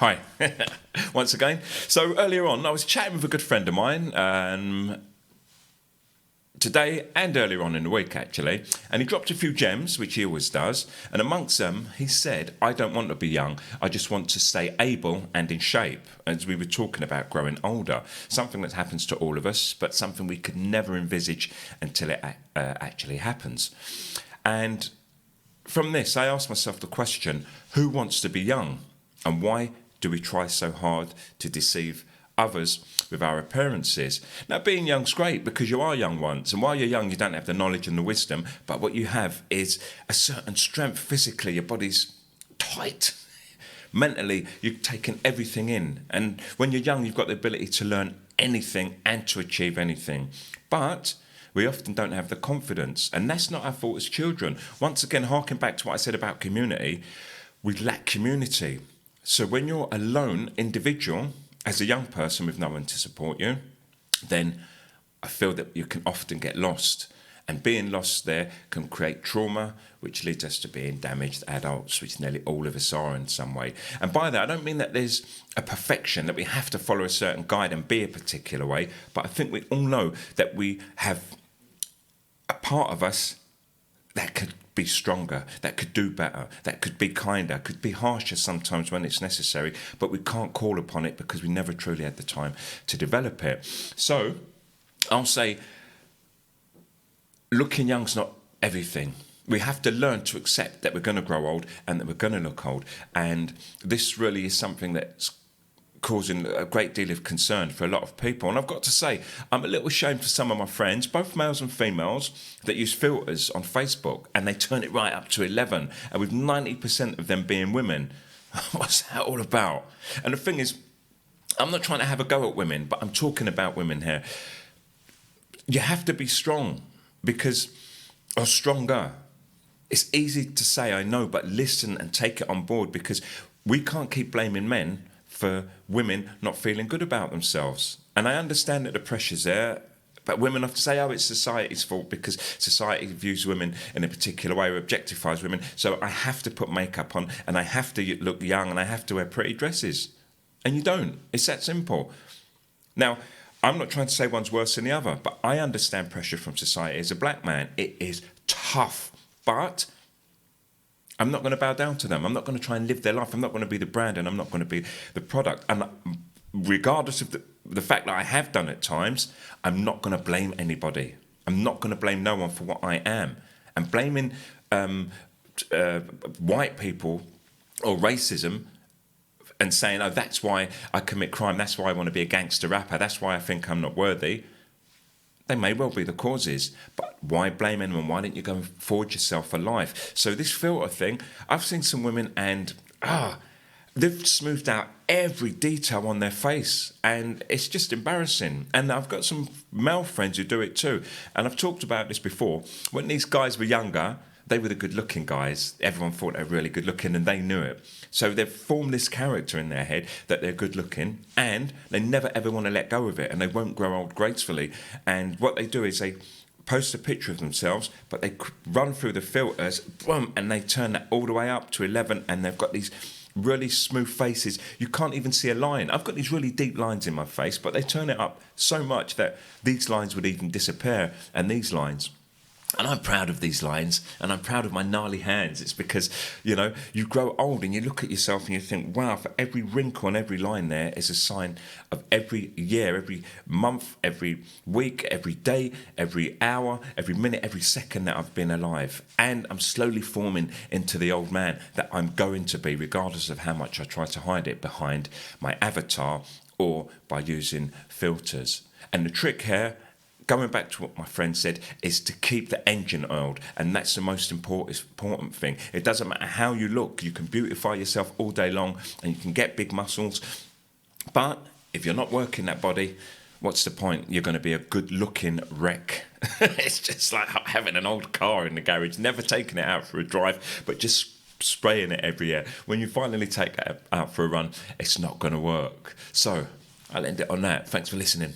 Hi, once again. So earlier on, I was chatting with a good friend of mine today and earlier on in the week, actually, and he dropped a few gems, which he always does, and amongst them, he said, I don't want to be young, I just want to stay able and in shape, as we were talking about growing older, something that happens to all of us, but something we could never envisage until it actually happens. And from this, I asked myself the question, who wants to be young? And why do we try so hard to deceive others with our appearances? Now, being young's great because you are young once, and while you're young, you don't have the knowledge and the wisdom, but what you have is a certain strength physically. Your body's tight. Mentally, you've taken everything in. And when you're young, you've got the ability to learn anything and to achieve anything. But we often don't have the confidence, and that's not our fault as children. Once again, harking back to what I said about community, we lack community. So when you're a lone individual, as a young person with no one to support you, then I feel that you can often get lost. And being lost there can create trauma, which leads us to being damaged adults, which nearly all of us are in some way. And by that, I don't mean that there's a perfection, that we have to follow a certain guide and be a particular way, but I think we all know that we have a part of us that could be stronger, that could do better, that could be kinder, could be harsher sometimes when it's necessary, but we can't call upon it because we never truly had the time to develop it. So I'll say looking young's not everything. We have to learn to accept that we're going to grow old and that we're going to look old. And this really is something that's causing a great deal of concern for a lot of people. And I've got to say, I'm a little ashamed for some of my friends, both males and females, that use filters on Facebook and they turn it right up to 11. And with 90% of them being women, what's that all about? And the thing is, I'm not trying to have a go at women, but I'm talking about women here. You have to be strong or stronger. It's easy to say, I know, but listen and take it on board, because we can't keep blaming men for women not feeling good about themselves. And I understand that the pressure's there, but women often say, it's society's fault because society views women in a particular way or objectifies women, so I have to put makeup on and I have to look young and I have to wear pretty dresses. And you don't. It's that simple. Now, I'm not trying to say one's worse than the other, but I understand pressure from society as a black man. It is tough, but I'm not going to bow down to them. I'm not going to try and live their life. I'm not going to be the brand and I'm not going to be the product. And regardless of the fact that I have done at times, I'm not going to blame anybody. I'm not going to blame no one for what I am. And blaming white people or racism and saying, that's why I commit crime, that's why I want to be a gangster rapper, that's why I think I'm not worthy, they may well be the causes, but why blame anyone? Why don't you go and forge yourself a life? So this filter thing, I've seen some women and they've smoothed out every detail on their face and it's just embarrassing. And I've got some male friends who do it too. And I've talked about this before. When these guys were younger, they were the good-looking guys. Everyone thought they were really good-looking and they knew it. So they've formed this character in their head that they're good-looking and they never ever want to let go of it and they won't grow old gracefully. And what they do is they post a picture of themselves, but they run through the filters, boom, and they turn that all the way up to 11 and they've got these really smooth faces. You can't even see a line. I've got these really deep lines in my face, but they turn it up so much that these lines would even disappear and these lines. And I'm proud of these lines, and I'm proud of my gnarly hands. It's because, you grow old and you look at yourself and you think, wow, for every wrinkle and every line there is a sign of every year, every month, every week, every day, every hour, every minute, every second that I've been alive. And I'm slowly forming into the old man that I'm going to be, regardless of how much I try to hide it behind my avatar or by using filters. And the trick here, going back to what my friend said, is to keep the engine oiled, and that's the most important thing. It doesn't matter how you look. You can beautify yourself all day long and you can get big muscles, but if you're not working that body, what's the point? You're going to be a good-looking wreck. It's just like having an old car in the garage, never taking it out for a drive, but just spraying it every year. When you finally take it out for a run, it's not going to work. So I'll end it on that. Thanks for listening.